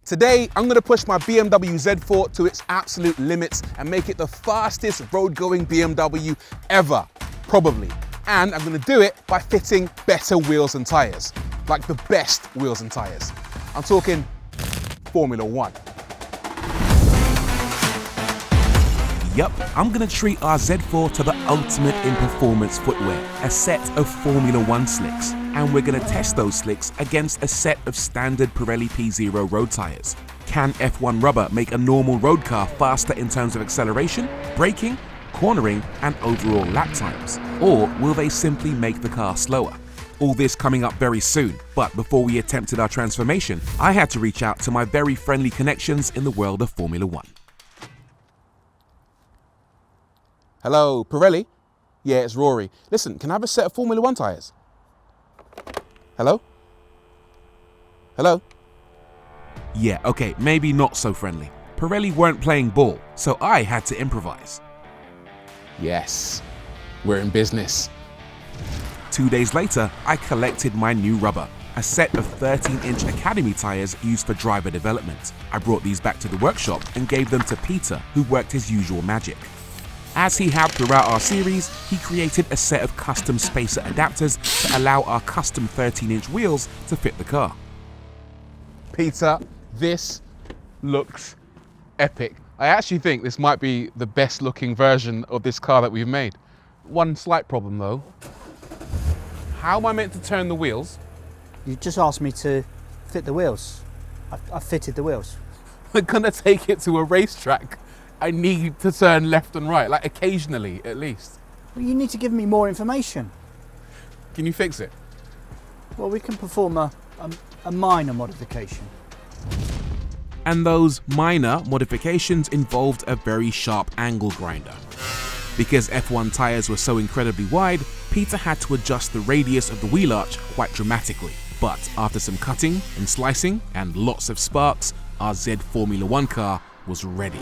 Today, I'm gonna push my BMW Z4 to its absolute limits and make it the fastest road-going BMW ever, probably. And I'm gonna do it by fitting better wheels and tyres, like the best wheels and tyres. I'm talking Formula One. Yup, I'm gonna treat our Z4 to the ultimate in performance footwear, a set of Formula One slicks. And we're gonna test those slicks against a set of standard Pirelli P0 road tyres. Can F1 rubber make a normal road car faster in terms of acceleration, braking, cornering, and overall lap times? Or will they simply make the car slower? All this coming up very soon, but before we attempted our transformation, I had to reach out to my very friendly connections in the world of Formula One. Hello, Pirelli? Yeah, it's Rory. Listen, can I have a set of Formula One tyres? Hello? Hello? Yeah, okay, maybe not so friendly. Pirelli weren't playing ball, so I had to improvise. Yes, we're in business. 2 days later, I collected my new rubber, a set of 13-inch Academy tyres used for driver development. I brought these back to the workshop and gave them to Peter, who worked his usual magic. As he had throughout our series, he created a set of custom spacer adapters to allow our custom 13-inch wheels to fit the car. Peter, this looks epic. I actually think this might be the best looking version of this car that we've made. One slight problem though. How am I meant to turn the wheels? You just asked me to fit the wheels. I fitted the wheels. We're gonna take it to a racetrack. I need to turn left and right, like occasionally at least. Well, you need to give me more information. Can you fix it? Well, we can perform a minor modification. And those minor modifications involved a very sharp angle grinder. Because F1 tyres were so incredibly wide, Peter had to adjust the radius of the wheel arch quite dramatically. But after some cutting and slicing and lots of sparks, our Z Formula One car was ready.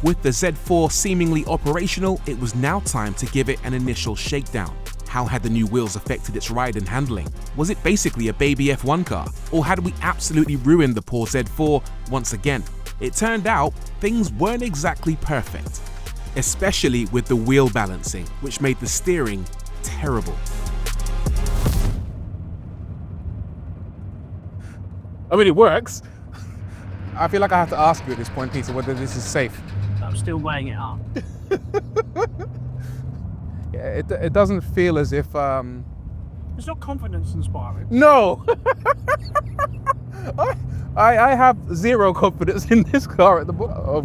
With the Z4 seemingly operational, it was now time to give it an initial shakedown. How had the new wheels affected its ride and handling? Was it basically a baby F1 car? Or had we absolutely ruined the poor Z4 once again? It turned out things weren't exactly perfect, especially with the wheel balancing, which made the steering terrible. I mean, it works. I feel like I have to ask you at this point, Peter, whether this is safe. I'm still weighing it up. Yeah, it doesn't feel as if... It's not confidence inspiring. No! I have zero confidence in this car at the moment. Oh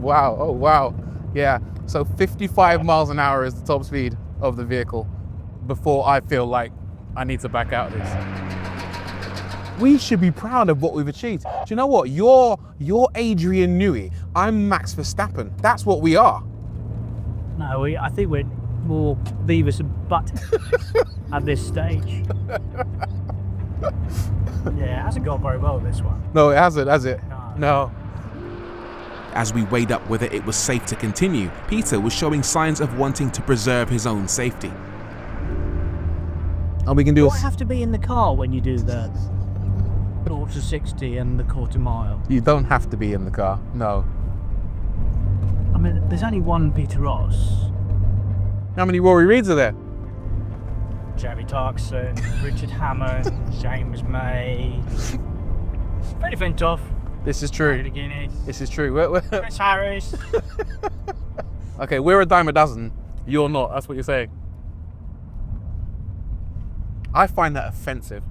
wow. Yeah, so 55 miles an hour is the top speed of the vehicle before I feel like I need to back out of this. We should be proud of what we've achieved. Do you know what? You're Adrian Newey. I'm Max Verstappen. That's what we are. No, I think we're more Beavis and Butthead at this stage. Yeah, it hasn't gone very well, this one. No, it hasn't, has it? No. As we weighed up whether it was safe to continue, Peter was showing signs of wanting to preserve his own safety. And we can do Do I have to be in the car when you do the quarter 60 and the quarter mile? You don't have to be in the car, no. I mean, there's only one Peter Ross. How many Rory Reeds are there? Jerry Clarkson, Richard Hammond, James May, Freddie Fintoff. This is true. David Guinness, This is true. Chris Harris. Okay, we're a dime a dozen. You're not. That's what you're saying. I find that offensive.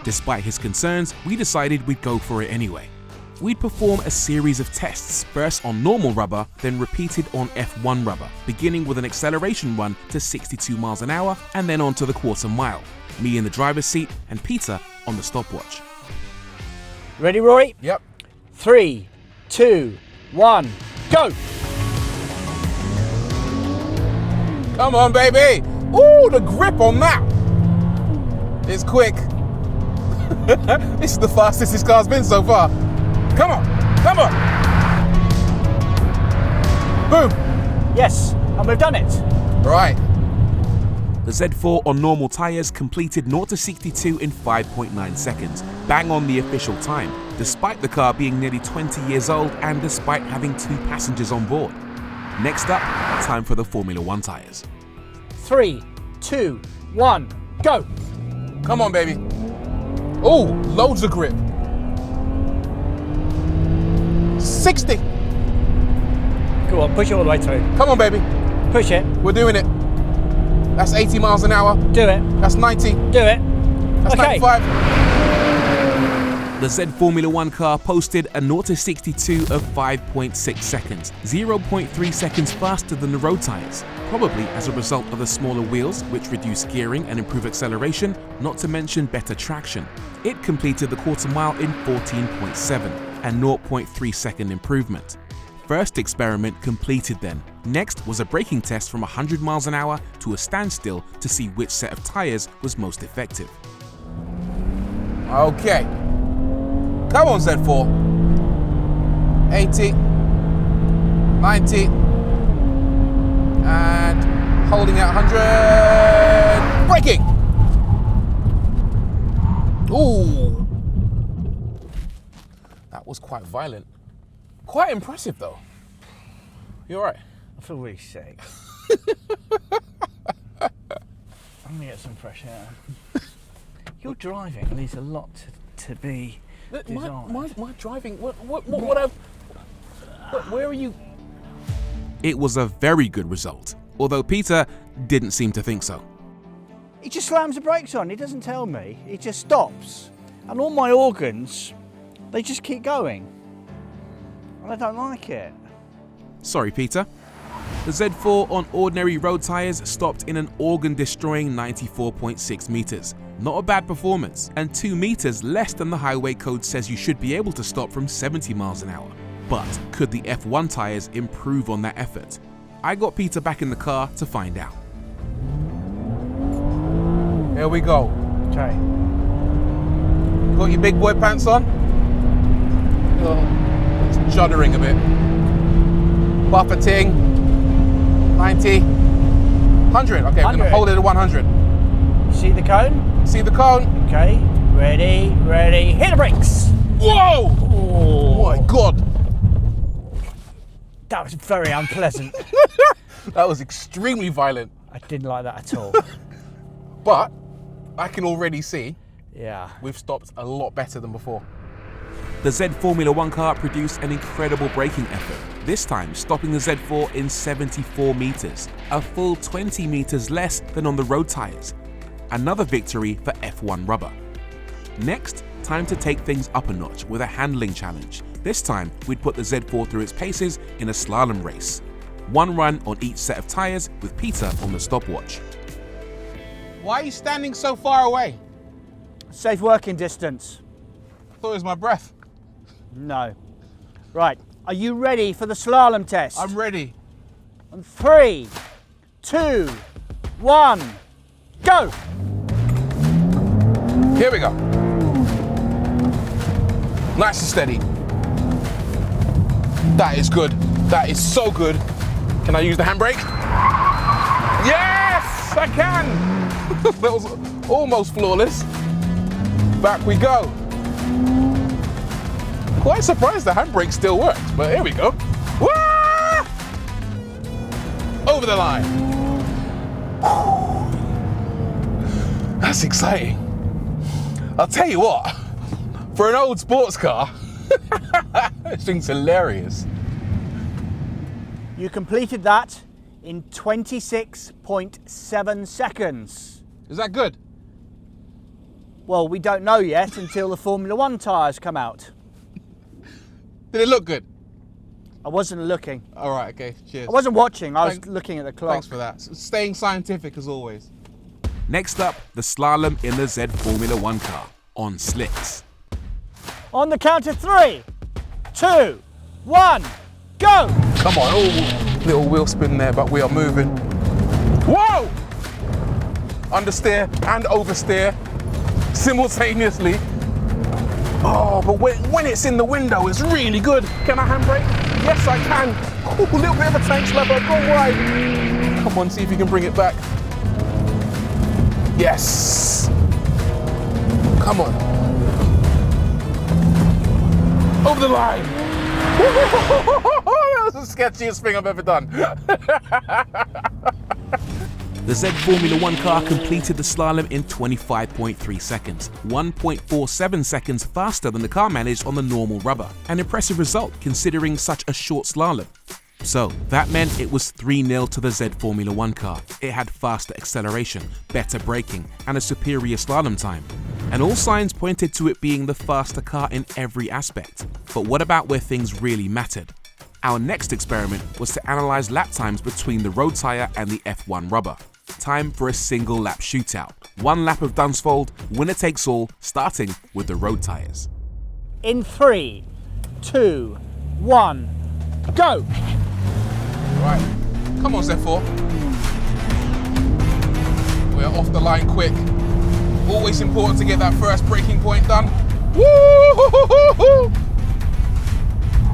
Despite his concerns, we decided we'd go for it anyway. We'd perform a series of tests, first on normal rubber, then repeated on F1 rubber, beginning with an acceleration run to 62 miles an hour and then on to the quarter mile. Me in the driver's seat and Peter on the stopwatch. Ready, Rory? Yep. 3, 2, 1, go! Come on, baby. Ooh, the grip on that. It's quick. This is the fastest this car's been so far. Come on, come on. Boom. Yes, and we've done it. Right. The Z4 on normal tyres completed 0 to 62 in 5.9 seconds, bang on the official time, despite the car being nearly 20 years old and despite having 2 passengers on board. Next up, time for the Formula 1 tyres. 3, 2, 1, go! Come on, baby. Oh, loads of grip. 60. Go on, push it all the way through. Come on, baby. Push it. We're doing it. That's 80 miles an hour. Do it. That's 90. Do it. That's Okay. 95. The Z Formula 1 car posted a 0 to 62 of 5.6 seconds, 0.3 seconds faster than the road tyres, probably as a result of the smaller wheels, which reduce gearing and improve acceleration, not to mention better traction. It completed the quarter mile in 14.7, a 0.3 second improvement. First experiment completed then. Next was a braking test from 100 miles an hour to a standstill to see which set of tyres was most effective. Okay. Come on, Z4. 80. 90. And holding at 100. Braking. Ooh. That was quite violent. Quite impressive though. You all right? I feel really sick. I'm gonna get some fresh air. Your driving leaves a lot to be desired. My driving, where are you? It was a very good result, although Peter didn't seem to think so. He just slams the brakes on, he doesn't tell me, he just stops. And all my organs, they just keep going. And I don't like it. Sorry, Peter. The Z4 on ordinary road tyres stopped in an organ-destroying 94.6 metres. Not a bad performance, and 2 metres less than the highway code says you should be able to stop from 70 miles an hour. But could the F1 tyres improve on that effort? I got Peter back in the car to find out. Here we go. Okay. You got your big boy pants on? Oh, it's juddering a bit. Buffeting. 90. 100. Okay, I'm going to hold it at 100. See the cone? See the cone? Okay. Ready, ready, hit the brakes! Whoa! Oh my God. That was very unpleasant. That was extremely violent. I didn't like that at all. But I can already see Yeah. we've stopped a lot better than before. The Z Formula 1 car produced an incredible braking effort, this time stopping the Z4 in 74 metres, a full 20 metres less than on the road tyres. Another victory for F1 rubber. Next, time to take things up a notch with a handling challenge. This time, we'd put the Z4 through its paces in a slalom race. 1 run on each set of tyres with Peter on the stopwatch. Why are you standing so far away? Safe working distance. I thought it was my breath. No. Right. Are you ready for the slalom test? I'm ready. On 3, 2, 1, go! Here we go. Nice and steady. That is good. That is so good. Can I use the handbrake? Yes, I can. That was almost flawless. Back we go. Quite surprised the handbrake still works, but here we go. Wah! Over the line. That's exciting. I'll tell you what, for an old sports car, this thing's hilarious. You completed that in 26.7 seconds. Is that good? Well, we don't know yet until the Formula 1 tyres come out. Did it look good? I wasn't looking. All right, okay, cheers. I wasn't watching, I was Thanks- looking at the clock. Thanks for that. Staying scientific as always. Next up, the slalom in the Z Formula 1 car, on slicks. On the count of 3, 2, 1, go! Come on, oh, little wheel spin there, but we are moving. Whoa! Understeer and oversteer simultaneously. Oh, but when it's in the window, it's really good. Can I handbrake? Yes, I can. Ooh, a little bit of a tank slapper, go wide. Come on, see if you can bring it back. Yes. Come on. Over the line. That was the sketchiest thing I've ever done. The Z Formula 1 car completed the slalom in 25.3 seconds, 1.47 seconds faster than the car managed on the normal rubber. An impressive result considering such a short slalom. So that meant it was 3-0 to the Z Formula 1 car. It had faster acceleration, better braking, and a superior slalom time. And all signs pointed to it being the faster car in every aspect. But what about where things really mattered? Our next experiment was to analyze lap times between the road tyre and the F1 rubber. Time for a single lap shootout. 1 lap of Dunsfold, winner takes all, starting with the road tyres. In 3, 2, 1, go! Right, come on Z4. We're off the line quick. Always important to get that first braking point done. Woo!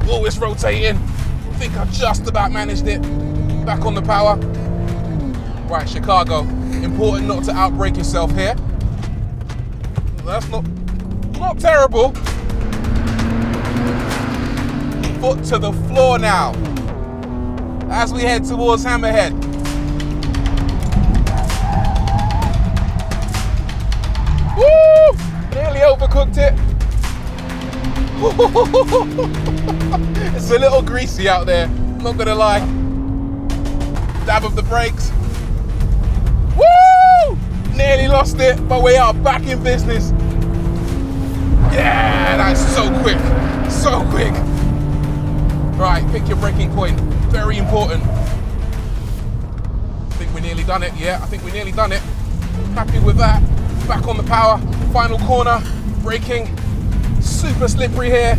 Always rotating. I think I just about managed it. Back on the power. Right, Chicago. Important not to outbrake yourself here. That's not terrible. Foot to the floor now. As we head towards Hammerhead. Woo! Nearly overcooked it. It's a little greasy out there, I'm not gonna lie. Dab of the brakes. Woo! Nearly lost it, but we are back in business. Yeah, that's so quick, so quick. Right, pick your braking point, very important. I think we nearly done it, yeah, I think we nearly done it. Happy with that. Back on the power, final corner, braking. Super slippery here,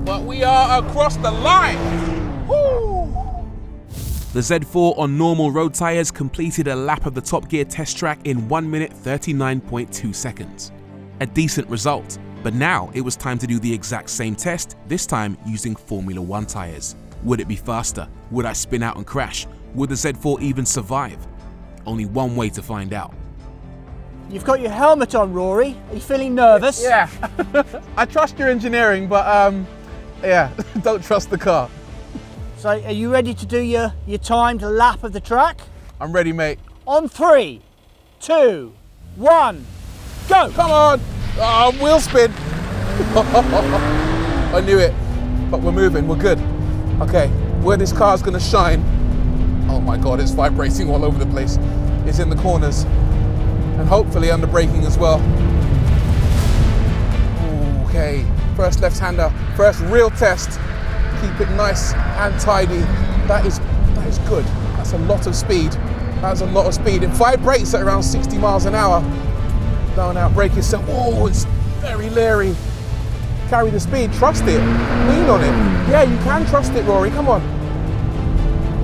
but we are across the line. Woo! The Z4 on normal road tyres completed a lap of the Top Gear test track in 1 minute 39.2 seconds. A decent result, but now it was time to do the exact same test, this time using Formula 1 tyres. Would it be faster? Would I spin out and crash? Would the Z4 even survive? Only one way to find out. You've got your helmet on, Rory. Are you feeling nervous? Yeah, I trust your engineering, but yeah, don't trust the car. So are you ready to do your timed lap of the track? I'm ready, mate. On 3, 2, 1, go! Come on! Oh, wheel spin. I knew it, but we're moving, we're good. Okay, where this car's gonna shine, oh my God, it's vibrating all over the place. It's in the corners. And hopefully under braking as well. Okay, first left-hander, first real test. Keep it nice and tidy. That is good. That's a lot of speed. That's a lot of speed. It vibrates at around 60 miles an hour. Don't outbrake yourself. Oh, it's very leery. Carry the speed, trust it. Lean on it. Yeah, you can trust it, Rory, come on.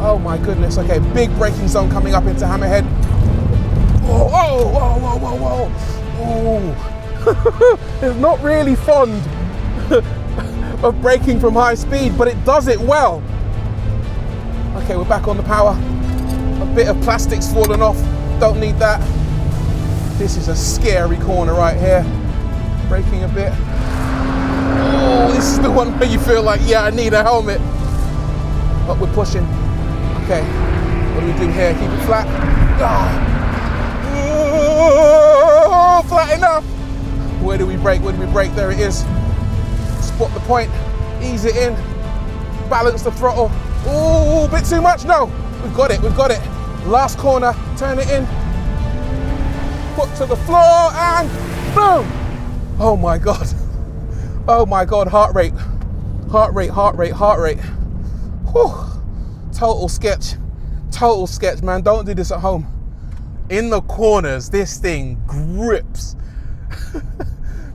Oh my goodness, okay, big braking zone coming up into Hammerhead. Oh, whoa, whoa, whoa, whoa, whoa. It's not really fond of braking from high speed, but it does it well. Okay, we're back on the power. A bit of plastic's fallen off. Don't need that. This is a scary corner right here. Braking a bit. Oh, this is the one where you feel like, yeah, I need a helmet. But we're pushing. Okay, what do we do here? Keep it flat. Oh, flat enough. Where do we brake? Where do we brake? There it is. Spot the point. Ease it in. Balance the throttle. Oh, a bit too much. No, we've got it. We've got it. Last corner. Turn it in. Foot to the floor and boom. Oh my God. Oh my God. Heart rate. Heart rate. Heart rate. Heart rate. Whew. Total sketch. Total sketch, man. Don't do this at home. In the corners, this thing grips.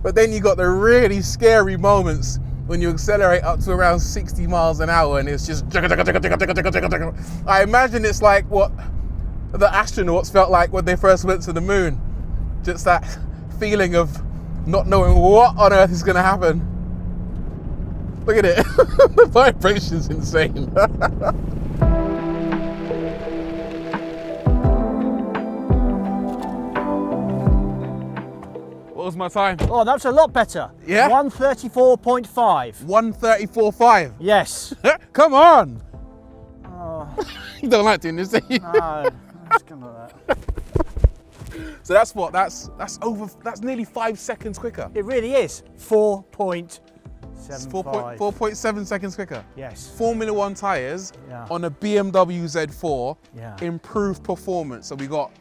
But then you got the really scary moments when you accelerate up to around 60 miles an hour and it's just I imagine it's like what the astronauts felt like when they first went to the moon. Just that feeling of not knowing what on earth is going to happen. Look at it. The vibration's insane. What was my time? Oh, that's a lot better. Yeah? 134.5. 134.5. Yes. Come on. Oh, You don't like doing this, do you? no. It's kind of like that. So that's what? That's nearly 5 seconds quicker. It really is. 4.75. It's 4.7 seconds quicker. Yes. Formula One tyres Yeah. on a BMW Z4, Yeah. improved performance. So we got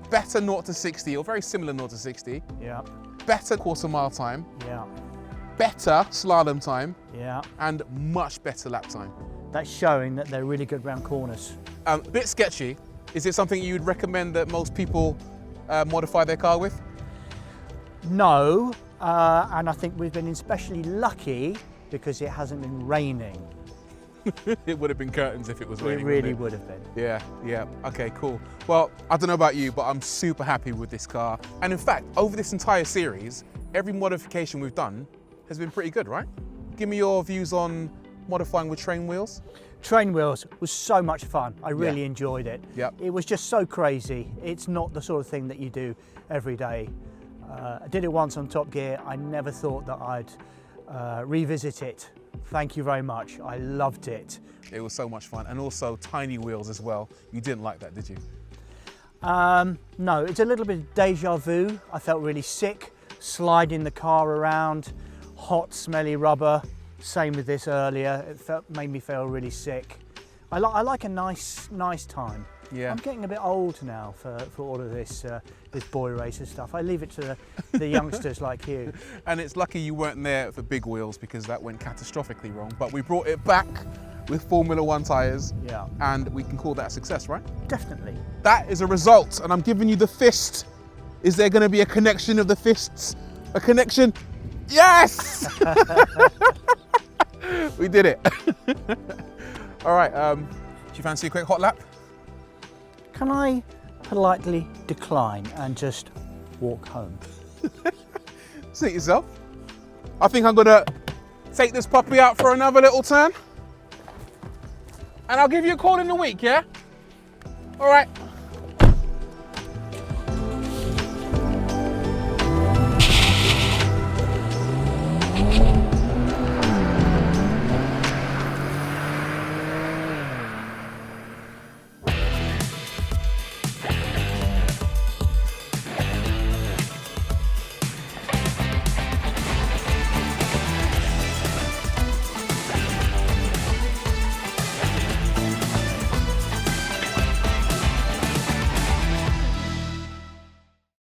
better 0 to 60, or very similar 0 to 60, Yeah. better quarter mile time, Yeah. better slalom time, Yeah. and much better lap time. That's showing that they're really good round corners. A bit sketchy. Is it something you'd recommend that most people modify their car with? No, and I think we've been especially lucky because it hasn't been raining. It would have been curtains if it was raining. It really wouldn't would have been. Yeah, yeah. Okay, cool. Well, I don't know about you, but I'm super happy with this car. And in fact, over this entire series, every modification we've done has been pretty good, right? Give me your views on modifying with train wheels. Train wheels was so much fun. I really Yeah. enjoyed it. Yep. It was just so crazy. It's not the sort of thing that you do every day. I did it once on Top Gear. I never thought that I'd revisit it. Thank you very much. I loved it. It was so much fun. And also tiny wheels as well. You didn't like that, did you? No, it's a little bit of deja vu. I felt really sick, sliding the car around, hot, smelly rubber. Same with this earlier. It made me feel really sick. I like a nice time. Yeah. I'm getting a bit old now for all of this boy racer stuff. I leave it to the youngsters like you. And it's lucky you weren't there for big wheels because that went catastrophically wrong. But we brought it back with Formula One tyres. Yeah. And we can call that a success, right? Definitely. That is a result, and I'm giving you the fist. Is there going to be a connection of the fists? A connection? Yes! We did it. All right, do you fancy a quick hot lap? Can I politely decline and just walk home? Suit yourself. I think I'm gonna take this puppy out for another little turn. And I'll give you a call in a week, yeah? All right.